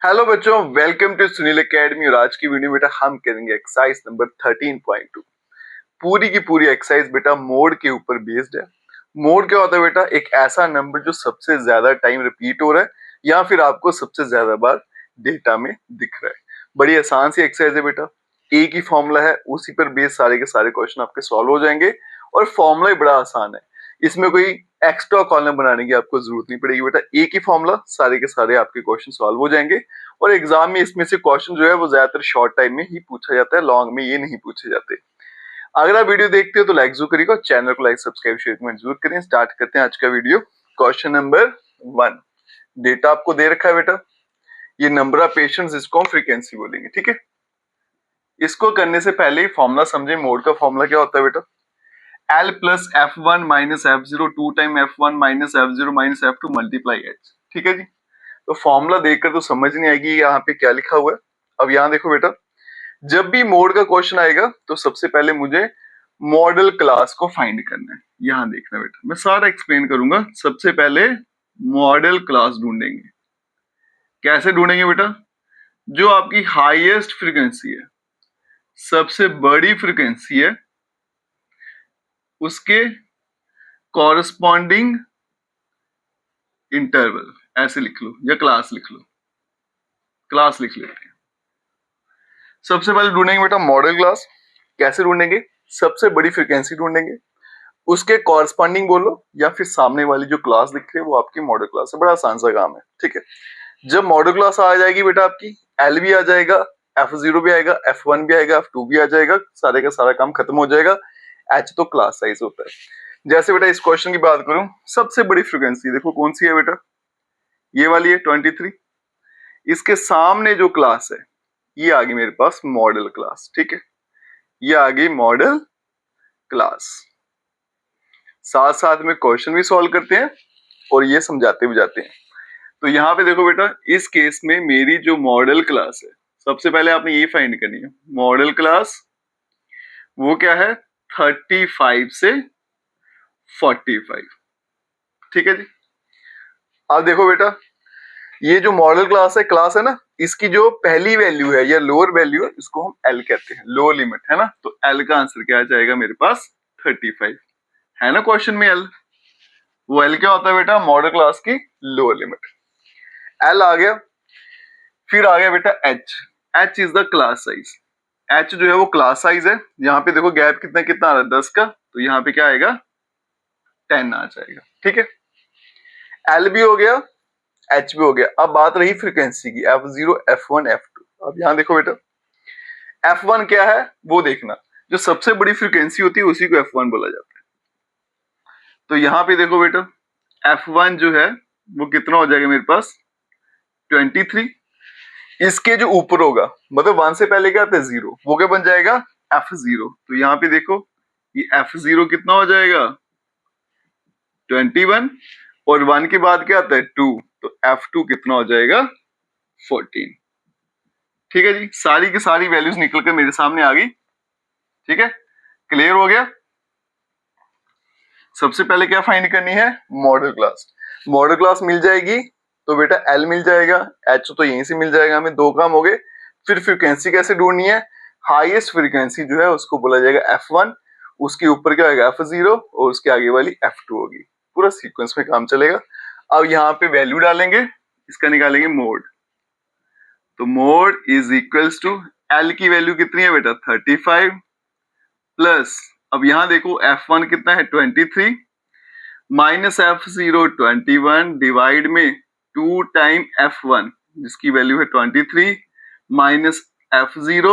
Hello बच्चों, welcome to Sunil academy. और आज की वीडियो बेटा हम करेंगे एक्सरसाइज नंबर 13.2। पूरी की पूरी एक्सरसाइज बेटा मोड के ऊपर बेस्ड है। मोड क्या होता है बेटा? एक ऐसा नंबर जो सबसे ज्यादा टाइम रिपीट हो रहा है या फिर आपको सबसे ज्यादा बार डेटा में दिख रहा है। बड़ी आसान सी एक्सरसाइज है बेटा। एक ही फॉर्मूला है, उसी पर बेस सारे के सारे क्वेश्चन आपके सॉल्व हो जाएंगे। और फॉर्मूला ही बड़ा आसान है, इसमें कोई एक्स्ट्रा कॉलम बनाने की आपको जरूरत नहीं पड़ेगी बेटा। एक ही फॉर्मूला, सारे के सारे आपके क्वेश्चन सॉल्व हो जाएंगे। और एग्जाम में इसमें से क्वेश्चन जो है वो ज्यादातर शॉर्ट टाइम में ही पूछा जाता है, लॉन्ग में ये नहीं पूछे जाते। अगर आप वीडियो देखते हो तो लाइक जरूर करिएगा, चैनल को लाइक सब्सक्राइब शेयर कमेंट जरूर करें। स्टार्ट करते हैं आज का वीडियो। Question number 1। डेटा आपको दे रखा है बेटा, ये नंबर ऑफ पेशेंट्स, इसको हम फ्रीक्वेंसी बोलेंगे, ठीक है। इसको करने से पहले ही फॉर्मूला समझे। मोड का फॉर्मूला क्या होता है बेटा? L plus F1 minus F0 two time F1 minus F0 minus F2 multiply H, ठीक है जी। तो फॉर्मूला देखकर तो समझ नहीं आएगी यहाँ पे क्या लिखा हुआ है। अब यहाँ देखो बेटा, जब भी मोड का क्वेश्चन आएगा तो सबसे पहले मुझे मॉडल क्लास को फाइंड करना है। यहाँ देखना बेटा, मैं सारा एक्सप्लेन करूंगा। सबसे पहले मॉडल क्लास ढूंढेंगे। कैसे ढूंढेंगे बेटा? जो आपकी हाईएस्ट फ्रीक्वेंसी है, सबसे बड़ी फ्रीक्वेंसी है, उसके कॉरस्पॉन्डिंग इंटरवल, ऐसे लिख लो या क्लास लिख लो, क्लास लिख लेते हैं। सबसे पहले ढूंढेंगे बेटा मॉडल क्लास। कैसे ढूंढेंगे? सबसे बड़ी फ्रीक्वेंसी ढूंढेंगे, उसके कॉरस्पॉन्डिंग बोलो या फिर सामने वाली जो क्लास दिख रही है वो आपकी मॉडल क्लास है। बड़ा आसान सा काम है, ठीक है। जब मॉडल क्लास आ जाएगी बेटा आपकी, एल भी आ जाएगा, F0 भी आएगा, F1 भी आएगा, F2 भी आ जाएगा, सारे का सारा काम खत्म हो जाएगा। H तो क्लास साइज होता है। जैसे बेटा इस क्वेश्चन की बात करूं, सबसे बड़ी फ्रीक्वेंसी देखो कौन सी है बेटा? ये वाली है 23। इसके सामने जो क्लास है ये आ गई मेरे पास मॉडल क्लास, ठीक है। ये आ गई मॉडल क्लास। साथ साथ में क्वेश्चन भी सॉल्व करते हैं और ये समझाते भी जाते हैं। तो यहाँ पे देखो बेटा, इस केस में मेरी जो मॉडल क्लास है, सबसे पहले आपने ये फाइंड करनी है। मॉडल क्लास वो क्या है? 35 से 45, ठीक है जी। अब देखो बेटा, ये जो मॉडल क्लास है ना, इसकी जो पहली वैल्यू है या लोअर वैल्यू है, इसको हम एल कहते हैं, लोअर लिमिट है ना। तो एल का आंसर क्या आ जाएगा मेरे पास? 35 है ना क्वेश्चन में एल। वो एल क्या होता है बेटा? मॉडल क्लास की लोअर लिमिट। एल आ गया। फिर आ गया बेटा H. H is the class size. H जो है वो क्लास साइज है। यहाँ पे देखो गैप कितना कितना आ रहा है, 10 का। तो यहाँ पे क्या आएगा? 10 आ जाएगा, ठीक है। एल भी हो गया, एच भी हो गया। अब बात रही फ्रीक्वेंसी की, F0 F1 F2। अब यहाँ देखो बेटा, F1 क्या है वो देखना। जो सबसे बड़ी फ्रीक्वेंसी होती है उसी को F1 बोला जाता है। तो यहाँ पे देखो बेटा, F1 जो है वो कितना हो जाएगा मेरे पास? 23। इसके जो ऊपर होगा, मतलब 1 से पहले क्या आता है? 0, वो क्या बन जाएगा? F0। तो यहाँ पे देखो, ये F0 कितना हो जाएगा? 21। और 1 के बाद क्या आता है? 2। तो F2 कितना हो जाएगा? 14, ठीक है जी। सारी की सारी वैल्यूज निकल कर मेरे सामने आ गई, ठीक है। क्लियर हो गया। सबसे पहले क्या फाइंड करनी है? Model class. मॉडल क्लास मिल जाएगी तो बेटा एल मिल जाएगा, एच तो यहीं से मिल जाएगा। हमें दो काम हो गए। फिर फ्रीक्वेंसी कैसे ढूंढनी है? हाईएस्ट फ्रीक्वेंसी जो है उसको बोला जाएगा F1, उसके ऊपर क्या होगा? F0, और उसके आगे वाली F2 होगी। पूरा सीक्वेंस में काम चलेगा। अब यहाँ पे वैल्यू डालेंगे, इसका निकालेंगे मोड। तो mode is equals to, L की वैल्यू कितनी है बेटा? 35 प्लस, अब यहां देखो F1 कितना है? 23 माइनस F0 21 डिवाइड में 2 टाइम F1 जिसकी वैल्यू है 23 माइनस F0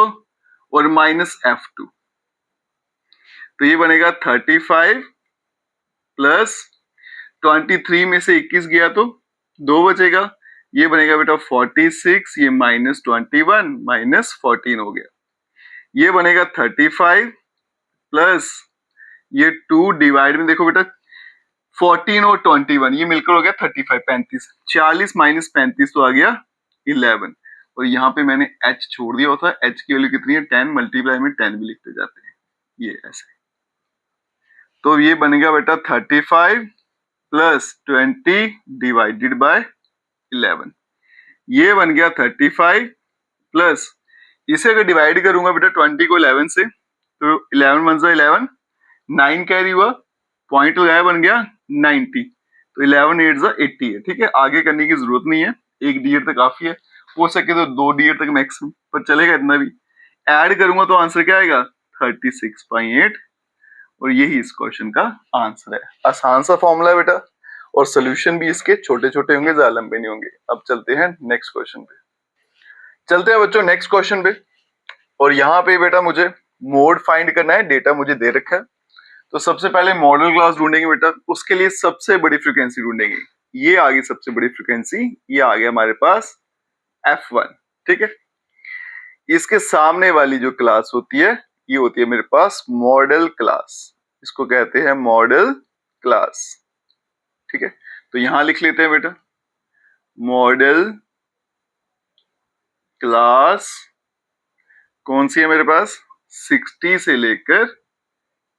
और माइनस F2। तो ये बनेगा 35 प्लस 23 में से 21 गया तो 2 बचेगा। ये बनेगा बेटा 46, ये माइनस 21 माइनस 14 हो गया। ये बनेगा 35 प्लस ये 2 डिवाइड में देखो बेटा 14 और 21, ये मिलकर हो गया 35, 35। 40 माइनस 35 तो आ गया 11। और यहाँ पे मैंने h छोड़ दिया होता है। h की वैल्यू कितनी है? 10, मल्टीप्लाई में 10 भी लिखते जाते हैं, ये ऐसे। तो ये बनेगा बेटा 35 प्लस 20 डिवाइडेड बाय 11। ये बन गया 35 प्लस इसे अगर डिवाइड करूंगा बेटा 20 को 11 से तो 11 वन 11, 9 कैरी हुआ, पॉइंट लगाया, बन गया 90, तो 11 8 80 है। ठीक है, आगे करने की जरूरत नहीं है, एक डिजिट तक काफी है, हो सके तो 2 डिजिट तक मैक्सिमम, पर चलेगा इतना भी। ऐड करूंगा तो आंसर क्या आएगा 36.8, और यही इस क्वेश्चन का आंसर है। आसान सा फॉर्मूला है बेटा, और सोल्यूशन भी इसके छोटे छोटे होंगे, ज्यादा लंबे नहीं होंगे। अब चलते हैं नेक्स्ट क्वेश्चन पे। चलते हैं बच्चों नेक्स्ट क्वेश्चन पे, और यहाँ पे बेटा मुझे मोड फाइंड करना है, डेटा मुझे दे रखा है। तो सबसे पहले मॉडल क्लास ढूंढेंगे बेटा, उसके लिए सबसे बड़ी फ्रीक्वेंसी ढूंढेंगे। ये आ गई सबसे बड़ी फ्रीक्वेंसी, ये आ गया हमारे पास F1। ठीक है, इसके सामने वाली जो क्लास होती है ये होती है मेरे पास मॉडल क्लास, इसको कहते हैं मॉडल क्लास। ठीक है, तो यहां लिख लेते हैं बेटा मॉडल क्लास कौन सी है मेरे पास, 60 से लेकर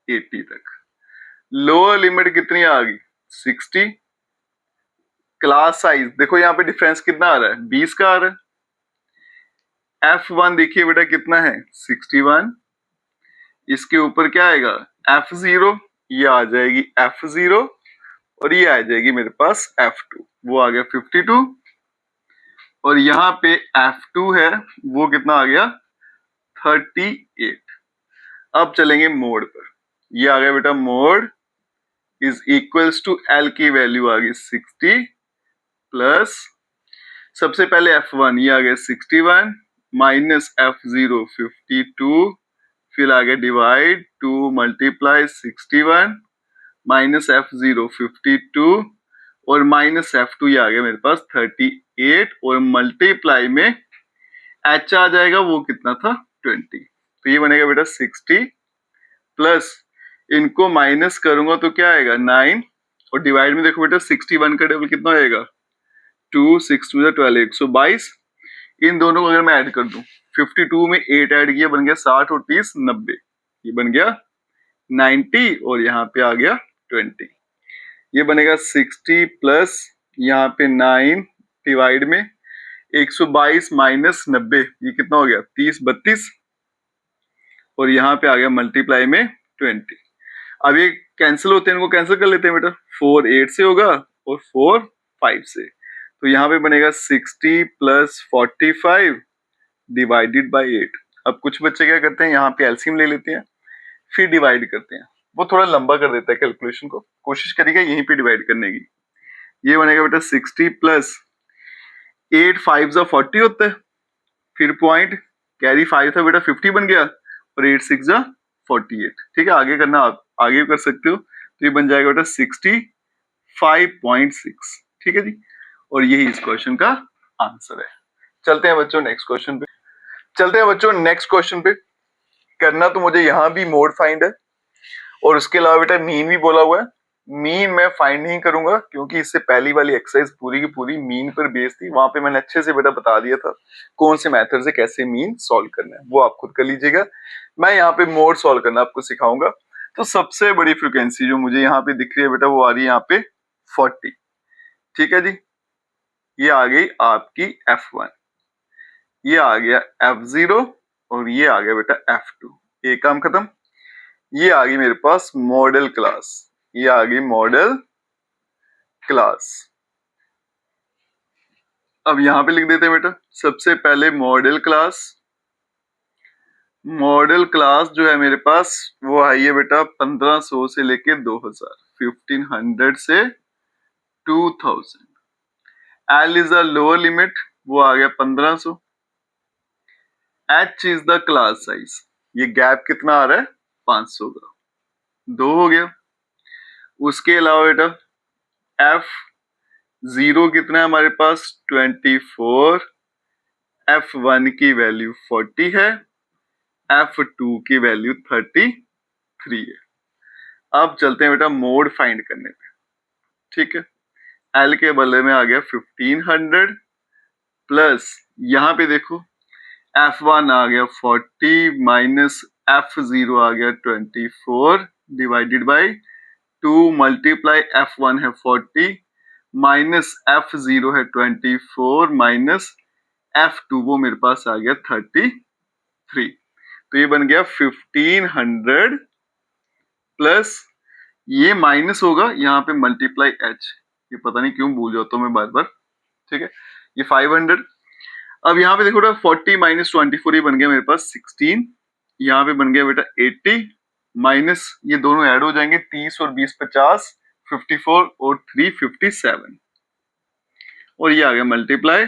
80 तक। लोअर लिमिट कितनी आ गई 60। क्लास साइज देखो यहाँ पे डिफरेंस कितना आ रहा है, 20 का आ रहा है। F1 देखिए बेटा कितना है 61, इसके ऊपर क्या आएगा F0, ये आ जाएगी F0, और ये आ जाएगी मेरे पास F2, वो आ गया 52, और यहाँ पे F2 है वो कितना आ गया 38। अब चलेंगे मोड पर, ये आ गया बेटा mode is equals to L की वैल्यू आ गई 60 प्लस सबसे पहले F1 ये आ गया 61 माइनस F0 52, फिर आ गया डिवाइड 2 मल्टीप्लाई 61 माइनस F0 52, और माइनस F2 ये आ गया मेरे पास 38, और मल्टीप्लाई में H आ जाएगा वो कितना था 20, तो ये बनेगा बेटा 60 प्लस इनको माइनस करूंगा तो क्या आएगा 9, और डिवाइड में देखो बेटा 61 का डबल कितना आएगा 2, 6 2 12, 122। इन दोनों को अगर मैं ऐड कर दूं 52 में 8 ऐड किया बन गया 60 और 30 90, ये बन गया 90, और यहाँ पे आ गया 20, ये बनेगा 60 प्लस यहाँ पे 9 डिवाइड में 122 माइनस 90, ये कितना हो गया 30 32, और यहाँ पे आ गया मल्टीप्लाई में 20। अब ये कैंसिल होते हैं, इनको कैंसिल कर लेते हैं बेटा, 4 8 से होगा और 4 5 से, तो यहाँ पे बनेगा 60 प्लस 45 डिवाइडेड बाई 8। अब कुछ बच्चे क्या करते हैं यहाँ पे एलसीएम ले लेते हैं फिर डिवाइड करते हैं, वो थोड़ा लंबा कर देता है कैलकुलेशन को, कोशिश करिएगा यहीं पे डिवाइड करने की। ये बनेगा बेटा 60 प्लस 8 5 जा 40 होता है, फिर पॉइंट कैरी 5 था बेटा 50 बन गया, और 8 6 जा 48। ठीक है, आगे करना आप आगे भी कर सकते हो, तो ये बन जाएगा बेटा 65.6। ठीक है जी, और यही इस क्वेश्चन का आंसर है। चलते हैं बच्चों नेक्स्ट क्वेश्चन पे। चलते हैं बच्चों नेक्स्ट क्वेश्चन पे। करना तो मुझे यहाँ भी मोड फाइंड है, और उसके अलावा बेटा मीन भी बोला हुआ है। मीन मैं फाइंड नहीं करूंगा क्योंकि इससे पहली वाली एक्सरसाइज पूरी की पूरी मीन पर बेस्ड थी, वहां पे मैंने अच्छे से बेटा बता दिया था कौन से मेथड से कैसे मीन सॉल्व करना है, वो आप खुद कर लीजिएगा। मैं यहाँ पे मोड सॉल्व करना आपको सिखाऊंगा। तो सबसे बड़ी फ्रिक्वेंसी जो मुझे यहाँ पे दिख रही है बेटा वो आ रही है यहाँ पे 40। ठीक है जी, ये आ गई आपकी F1, ये आ गया F0, और ये आ गया बेटा F2। एक काम खत्म। ये आ गई मेरे पास मॉडल क्लास, ये आ गई मॉडल क्लास। अब यहां पे लिख देते हैं बेटा सबसे पहले मॉडल क्लास। मॉडल क्लास जो है मेरे पास वो आई है बेटा 1500 से लेके 2000, 1500 से 2000। L is the lower limit, वो आ गया 1500। H is the class size, ये गैप कितना आ रहा है 500 का, 2 हो गया। उसके अलावा बेटा F0 कितना है हमारे पास 24, F1 की वैल्यू 40 है, F2 की वैल्यू 33 है। अब चलते हैं बेटा मोड फाइंड करने पे। ठीक है, L के बदले में आ गया 1500 प्लस यहाँ पे देखो F1 आ गया 40 माइनस F0 आ गया 24 डिवाइडेड बाई 2 मल्टीप्लाई F1 है 40 माइनस F0 है 24 माइनस F2 वो मेरे पास आ गया 33। तो ये बन गया 1500 प्लस ये माइनस होगा यहाँ पे मल्टीप्लाई H, ये पता नहीं क्यों भूल जाता हूँ मैं बार बार, ठीक है। ये 500, अब यहाँ पे देखो बेटा 40 माइनस 24 ये बन गया मेरे पास 16, यहाँ पे बन गया बेटा 80 माइनस ये दोनों ऐड हो जाएंगे 30 और 20 50 54 और 3 57 और ये आ गया मल्टीप्लाई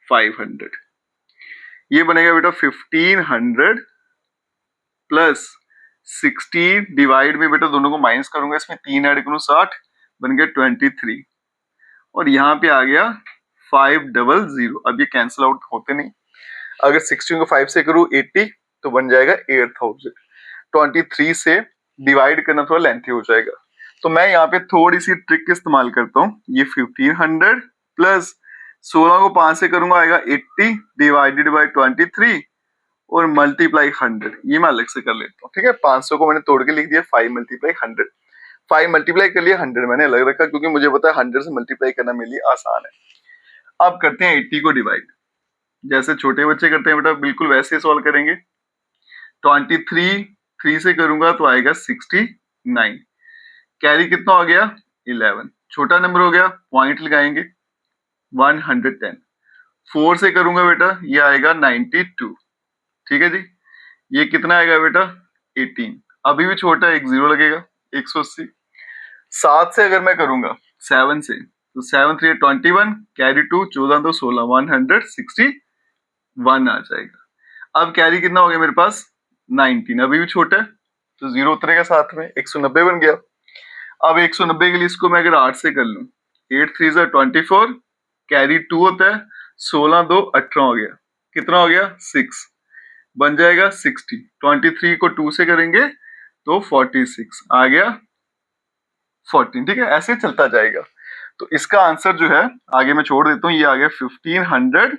500। ये बनेगा बेटा 1500 प्लस 16 डिवाइड में बेटा दोनों को माइनस करूंगा, इसमें 3 ऐड करूं 60 बन गया 23 और यहाँ पे आ गया 500। अब ये कैंसिल आउट होते नहीं, अगर 16 को 5 से करूं 80 तो बन जाएगा 8000। 23 से डिवाइड करना थोड़ा लेंथी हो जाएगा, तो मैं यहाँ पे थोड़ी सी ट्रिक इस्तेमाल करता हूँ। ये 1500 प्लस 16 को 5 से करूंगा आएगा 80 डिवाइडेड बाय 23 और मल्टीप्लाई 100, ये मैं अलग से कर लेता हूँ, ठीक है। 500 को मैंने तोड़ के लिख दिया 5 मल्टीप्लाई 100, 5 मल्टीप्लाई कर लिया 100 मैंने अलग रखा क्योंकि मुझे पता है 100 से मल्टीप्लाई करना मेरे लिए आसान है। अब करते हैं 80 को डिवाइड, जैसे छोटे बच्चे करते हैं बेटा बिल्कुल वैसे सॉल्व करेंगे। 23 3 से करूंगा तो आएगा 69, कैरी कितना हो गया 11, छोटा नंबर हो गया पॉइंट लगाएंगे 110। 4 से करूंगा बेटा ये आएगा 92, ठीक है जी। ये कितना आएगा बेटा 18, अभी भी छोटा है, एक जीरो लगेगा 180। 7 से अगर मैं करूंगा 7 से तो 7 3 21 कैरी 2 14 2 16 161 आ जाएगा। अब कैरी कितना हो गया मेरे पास 19, अभी भी छोटा है तो जीरो उतरेगा साथ में 190 बन गया। अब 190 के लिए इसको मैं अगर 8 से कर लूं 8 3 24 कैरी 2 होता है 16 2 18 हो गया, कितना हो गया 6 बन जाएगा 60। 23 को 2 से करेंगे तो 46 आ गया 14, ठीक है। ऐसे चलता जाएगा, तो इसका आंसर जो है आगे मैं छोड़ देता हूं, ये आ गया 1500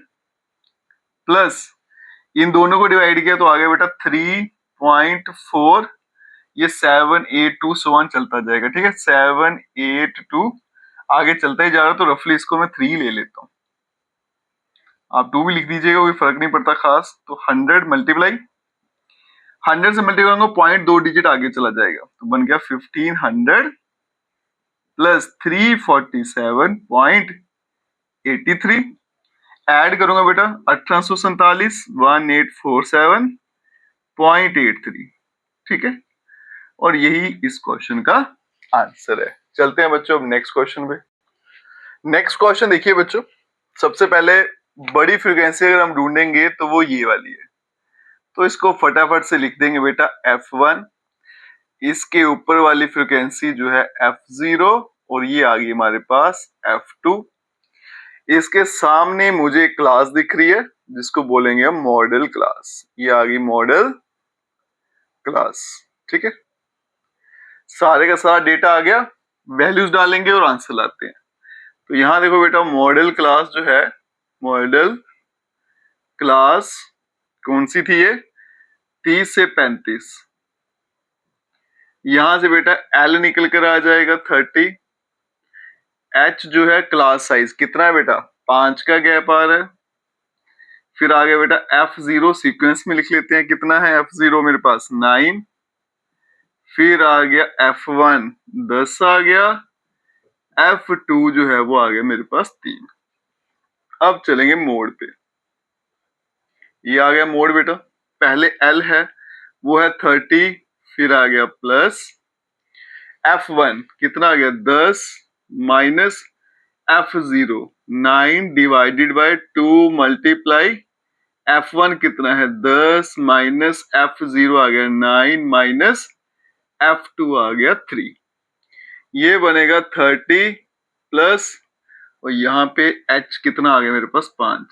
प्लस इन दोनों को डिवाइड किया तो आ गया बेटा 3.4, ये 782 सो ऑन चलता जाएगा, ठीक है। 782 आगे चलता ही जा रहा है, तो रफली इसको मैं 3 ले लेता हूं, आप 2 भी लिख दीजिएगा कोई फर्क नहीं पड़ता खास। तो 100 मल्टीप्लाई 100 से मल्टीप्लाई करूंगा पॉइंट 2 डिजिट आगे चला जाएगा, तो बन गया 1500 प्लस 347.83 ऐड करूंगा बेटा 1847 1847.83, ठीक है। और यही इस क्वेश्चन का आंसर है। चलते हैं बच्चों अब नेक्स्ट क्वेश्चन पे। नेक्स्ट क्वेश्चन देखिए बच्चों, सबसे पहले बड़ी फ्रीक्वेंसी अगर हम ढूंढेंगे तो वो ये वाली है, तो इसको फटाफट से लिख देंगे बेटा F1, इसके ऊपर वाली फ्रीक्वेंसी जो है F0 और ये आ गई हमारे पास F2। इसके सामने मुझे एक क्लास दिख रही है जिसको बोलेंगे हम मॉडल क्लास, ये आ गई मॉडल क्लास, ठीक है। सारे का सारा डेटा आ गया, वैल्यूज डालेंगे और आंसर लाते हैं। तो यहां देखो बेटा मॉडल क्लास जो है, मॉडल क्लास कौन सी थी ये 30 से 35, यहां से बेटा L निकल कर आ जाएगा 30, H जो है क्लास साइज कितना है बेटा 5 का गैप आ रहा है, फिर आ गया बेटा F0 सीक्वेंस में लिख लेते हैं, कितना है F0 मेरे पास 9, फिर आ गया F1 10 आ गया, F2 जो है वो आ गया मेरे पास 3। अब चलेंगे मोड पे, ये आ गया मोड बेटा, पहले L है वो है 30, फिर आ गया प्लस F1 कितना आ गया 10 minus F0 9 divided by 2 multiply F1 कितना है 10 माइनस F0 आ गया 9 माइनस F2 आ गया 3, ये बनेगा 30 प्लस और यहाँ पे H कितना आ गया मेरे पास 5,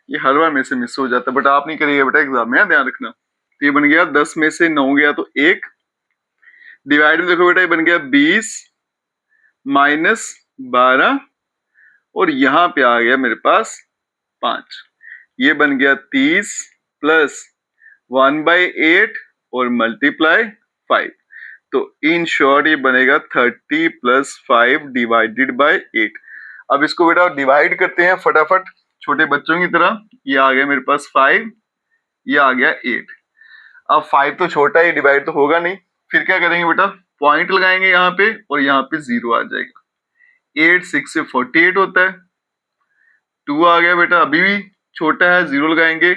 ये हर बार में से मिस हो जाता है बट आप नहीं करिएगा बेटा एग्जाम में, ध्यान रखना। तो ये बन गया 10 में से 9 गया तो 1, डिवाइड में देखो बेटा ये बन गया 20 माइनस 12 और यहाँ पे आ गया मेरे पास 5, ये बन गया 30 प्लस 1/8 और मल्टीप्लाई 5, तो इन शॉर्ट ये बनेगा 30 प्लस 5 डिवाइडेड बाय 8। अब इसको बेटा डिवाइड करते हैं फटाफट छोटे बच्चों की तरह। ये आ गया मेरे पास 5, ये आ गया 8। अब 5 तो छोटा है, डिवाइड तो होगा नहीं, फिर क्या करेंगे बेटा, पॉइंट लगाएंगे यहाँ पे और यहाँ पे 0 आ जाएगा। 8 6 से 48 होता है। 2 आ गया बेटा, अभी भी छोटा है, 0 लगाएंगे।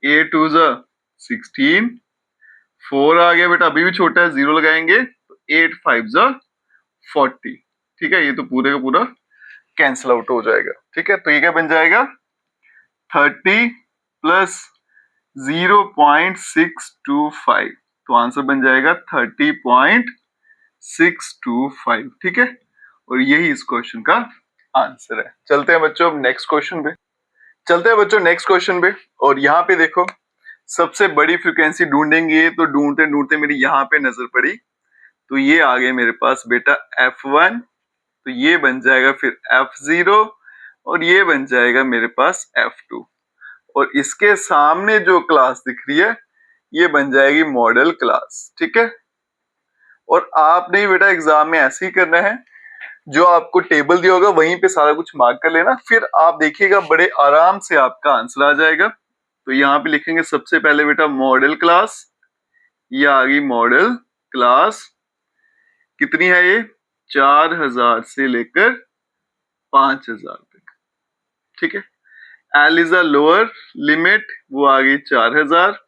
8 2 जा 16। 4 आ गया बेटा, अभी भी छोटा है, 0 लगाएंगे। 8 5 जा 40। ठीक है, ये तो पूरे का पूरा कैंसिल आउट हो जाएगा। ठीक है, तो ये क्या बन जाएगा, 30 प्लस 0.625, तो आंसर बन जाएगा 30.625। ठीक है, और यही इस क्वेश्चन का आंसर है। चलते हैं बच्चों अब नेक्स्ट क्वेश्चन पे। और यहाँ पे देखो सबसे बड़ी फ्रीक्वेंसी ढूंढेंगे, तो ढूंढते ढूंढते मेरी यहाँ पे नजर पड़ी, तो ये आ गए मेरे पास बेटा F1, तो ये बन जाएगा फिर F0 और ये बन जाएगा मेरे पास F2, और इसके सामने जो क्लास दिख रही है ये बन जाएगी मॉडल क्लास। ठीक है, और आपने बेटा एग्जाम में ऐसे ही करना है, जो आपको टेबल दिया होगा वहीं पे सारा कुछ मार्क कर लेना, फिर आप देखिएगा बड़े आराम से आपका आंसर आ जाएगा। तो यहाँ पे लिखेंगे सबसे पहले बेटा मॉडल क्लास, ये आ गई मॉडल क्लास, कितनी है ये, 4000 से लेकर 5000 तक। ठीक है, L is a lower limit, वो आ गई 4000।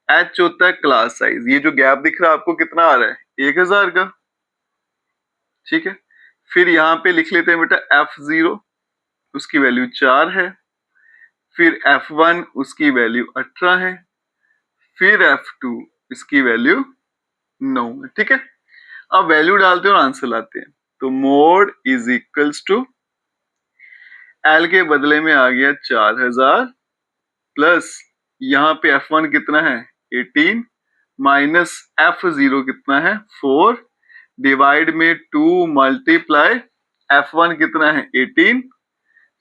एच होता है क्लास साइज, ये जो गैप दिख रहा है आपको कितना आ रहा है, 1000 का। ठीक है, फिर यहाँ पे लिख लेते हैं बेटा F0, उसकी वैल्यू 4 है। फिर F1 उसकी वैल्यू 18 है। फिर F2 इसकी वैल्यू 9 है। ठीक है, अब वैल्यू डालते हैं और आंसर लाते हैं। तो mode is equals to L के बदले में आ गया 4000 प्लस यहाँ पे F1 कितना है 18 माइनस F0 कितना है 4 डिवाइड में 2 मल्टीप्लाई F1 कितना है 18,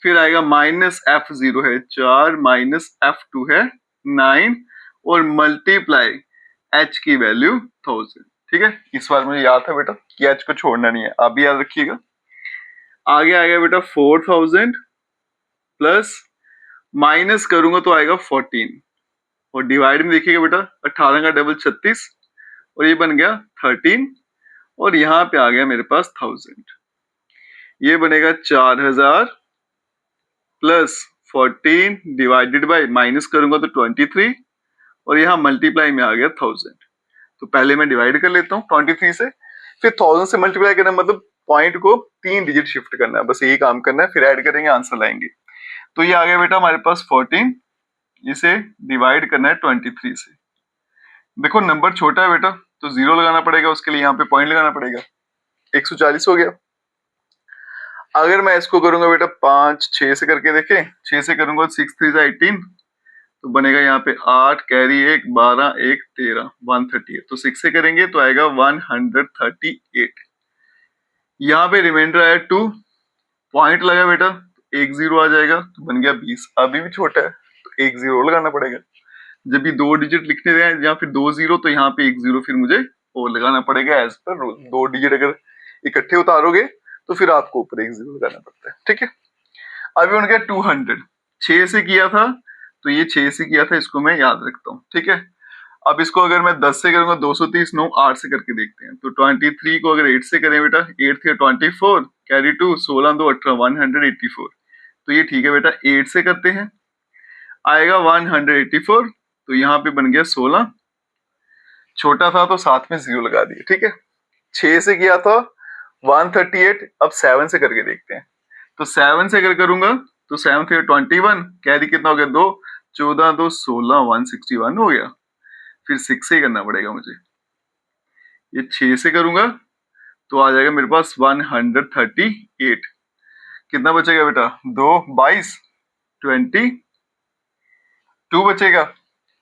फिर आएगा माइनस F0 है 4 माइनस F2 है 9 और मल्टीप्लाई H की वैल्यू 1000। ठीक है, इस बार मुझे याद था बेटा कि H को छोड़ना नहीं है, आप भी याद रखिएगा। आगे आएगा बेटा 4000 प्लस माइनस करूंगा तो आएगा 14 और डिवाइड में देखिएगा बेटा 18 का डबल 36 और ये बन गया 13 और यहाँ पे आ गया मेरे पास 1000। ये बनेगा 4000 प्लस 14 डिवाइडेड बाय माइनस करूंगा तो 23 और यहाँ मल्टीप्लाई में आ गया 1000। तो पहले मैं डिवाइड कर लेता हूँ 23 से, फिर 1000 से मल्टीप्लाई करना मतलब पॉइंट को 3 डिजिट शिफ्ट करना है, बस यही काम करना है, फिर ऐड करेंगे आंसर लाएंगे। तो ये आ गया बेटा हमारे पास 14, इसे डिवाइड करना है 23 से। देखो नंबर छोटा है बेटा तो 0 लगाना पड़ेगा, उसके लिए यहाँ पे पॉइंट लगाना पड़ेगा। 140 हो गया। अगर मैं इसको करूंगा बेटा 5 6 से करके देखें, 6 से करूंगा 6 3 18, तो बनेगा यहाँ पे 8 कैरी 1 12 1 13 138, तो 6 से करेंगे तो आएगा 138। यहाँ पे रिमाइंडर आया 2, पॉइंट लगा बेटा 1 0 आ जाएगा तो बन गया 20। अभी भी छोटा है तो 1 0 लगाना पड़ेगा। जब भी 2 डिजिट लिखने हैं या फिर 2 0 तो यहाँ पे 1 0 फिर मुझे और लगाना पड़ेगा एज पर रूल। 2 डिजिट अगर इकट्ठे उतारोगे तो फिर आपको ऊपर 1 0 लगाना पड़ता है। ठीक है, अभी उनका 200 6 से किया था तो ये 6 से किया था, इसको मैं याद रखता हूँ। ठीक है, अब इसको अगर मैं 10 से करूंगा 230 9 8 से करके देखते हैं। तो 23 को अगर 8 से करें बेटा 8 थे 24 कैरी 2 16 2 18 184, तो ये ठीक है बेटा 8 से करते हैं आएगा 184, तो यहाँ पे बन गया 16, छोटा था तो साथ में 0 लगा दिया। ठीक है, 6 से किया था 138, अब 7 से करके देखते हैं। तो 7 से अगर करूंगा तो 7 थे 21 कैरी कितना हो गया 2 14 2 16 161 हो गया। फिर 6 से ही करना पड़ेगा मुझे। ये 6 से करूंगा तो आ जाएगा मेरे पास 138, कितना बचेगा बेटा 2 22 22 बचेगा।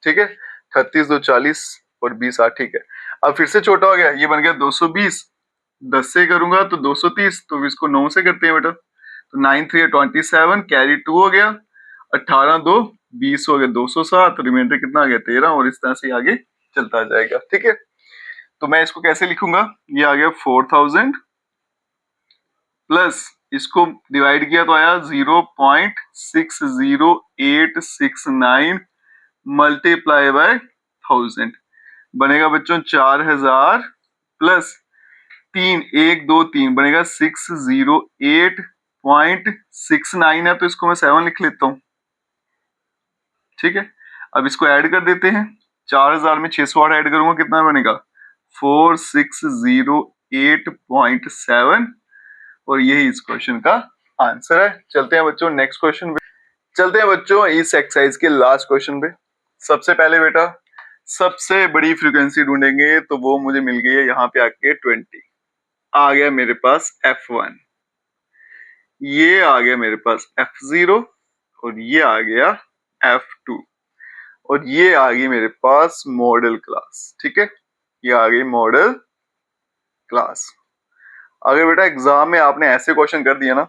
ठीक है, 36 2 40 और 20 8। ठीक है, अब फिर से छोटा हो गया, ये बन गया 220। 10 से करूंगा तो 230, तो इसको 9 से करते हैं बेटा। तो 9 3 27 कैरी 2 हो गया, 18 2 20 हो गया 207, रिमाइंडर कितना आ गया 13, और इस तरह से आगे चलता जाएगा। ठीक है, तो मैं इसको कैसे लिखूंगा, ये आ गया 4000 प्लस इसको डिवाइड किया तो आया 0.60869 मल्टीप्लाई बाय 1000 बनेगा बच्चों 4000 प्लस 3 बनेगा 608.69 है, तो इसको मैं 7 लिख लेता हूं। ठीक है, अब इसको ऐड कर देते हैं। 4000 में 608 ऐड करूंगा कितना बनेगा 4608.7 और यही इस क्वेश्चन का आंसर है। चलते हैं बच्चों नेक्स्ट क्वेश्चन पे। चलते हैं बच्चों इस एक्सरसाइज के लास्ट क्वेश्चन पे। सबसे पहले बेटा सबसे बड़ी फ्रीक्वेंसी ढूंढेंगे, तो वो मुझे मिल गई है यहाँ पे आके 20। आ गया मेरे पास F1, ये आ गया मेरे पास F0 और ये आ गया F2 और ये आ गई मेरे पास मॉडल क्लास। ठीक है, ये आ गई मॉडल क्लास। अगर बेटा एग्जाम में आपने ऐसे क्वेश्चन कर दिया ना,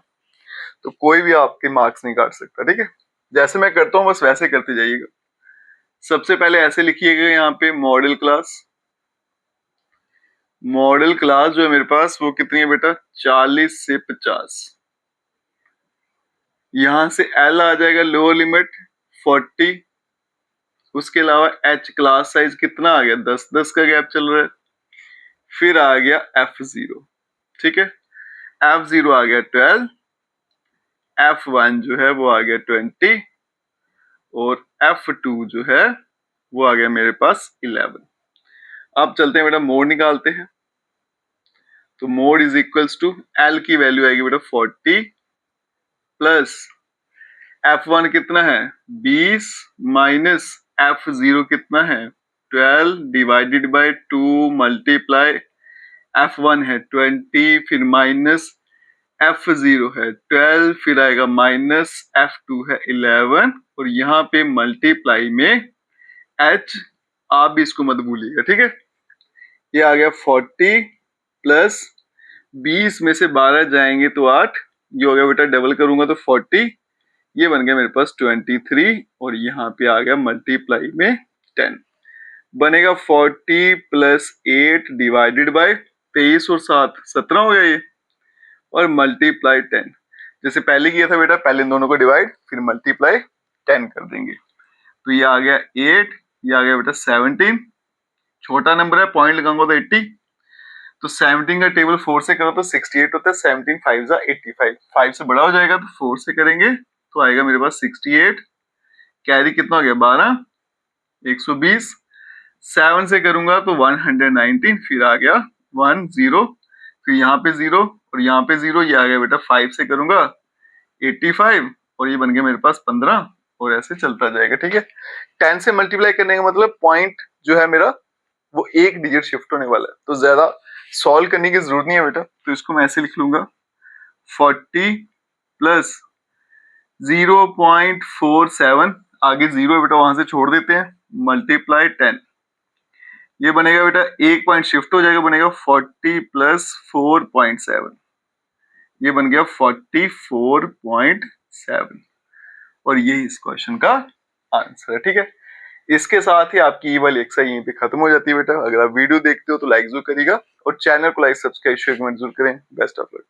तो कोई भी आपके मार्क्स नहीं काट सकता। ठीक है, जैसे मैं करता हूँ बस वैसे करते जाइएगा। सबसे पहले ऐसे लिखिएगा यहाँ पे मॉडल क्लास। मॉडल क्लास जो है मेरे पास वो कितनी है बेटा 40 से 50। यहां से L आ जाएगा लोअर लिमिट 40। उसके अलावा H क्लास साइज कितना आ गया 10-10 का गैप चल रहा है। फिर आ गया F0। ठीक है, F0 आ गया 12, F1 जो है वो आ गया 20 और F2 जो है वो आ गया मेरे पास 11। अब चलते हैं बेटा मोड निकालते हैं। तो mode is equals to L की वैल्यू आएगी बेटा 40 प्लस F1 कितना है 20 माइनस F0 कितना है 12 डिवाइडेड बाय 2 मल्टीप्लाई F1 है 20 फिर माइनस F0 है 12 फिर आएगा माइनस F2 है 11 और यहाँ पे मल्टीप्लाई में H, आप भी इसको मत भूलिएगा। ठीक है, ये आ गया 40 प्लस 20 में से 12 जाएंगे तो 8, ये हो गया बेटा डबल करूंगा तो 40, ये बन गया मेरे पास 23 और यहाँ पे आ गया मल्टीप्लाई में 10 बनेगा 40 प्लस 8 डिवाइडेड बाय 23 और 7 17 हो गया ये और मल्टीप्लाई 10। जैसे पहले किया था बेटा, पहले इन दोनों को डिवाइड फिर मल्टीप्लाई 10 कर देंगे। तो ये आ गया 8, ये आ गया बेटा 17, छोटा नंबर है पॉइंट लगाऊंगा तो 80, तो 17 का टेबल 4 से करो तो 68 होता है। 17 5 जा 85, 5 से बड़ा हो जाएगा तो 4 से करेंगे तो आएगा मेरे पास 68। कैरी कितना हो गया 12, 120, 7 से करूंगा तो 119, फिर आ गया 10, फिर यहाँ पे 0 और यहाँ पे 0, ये आ गया बेटा 5 से करूंगा 85 और ये बन गया मेरे पास 15 और ऐसे चलता जाएगा। ठीक है, 10 से मल्टीप्लाई करने का मतलब पॉइंट जो है मेरा वो एक डिजिट शिफ्ट होने वाला है, तो ज्यादा सॉल्व करने की जरूरत नहीं है बेटा। तो इसको मैं ऐसे लिख लूंगा 40 प्लस 0.47, आगे 0 बेटा वहां से छोड़ देते हैं, मल्टीप्लाई 10, ये बनेगा बेटा एक पॉइंट शिफ्ट हो जाएगा, बनेगा 40 प्लस 4.7, ये बन गया 44.7 और यही इस क्वेश्चन का आंसर है। ठीक है, इसके साथ ही आपकी ये वाली एक्सरसाइज यहीं पे खत्म हो जाती है बेटा। अगर आप वीडियो देखते हो तो लाइक जरूर करिएगा और चैनल को लाइक सब्सक्राइब शेयर कमेंट जरूर करें। Best of luck.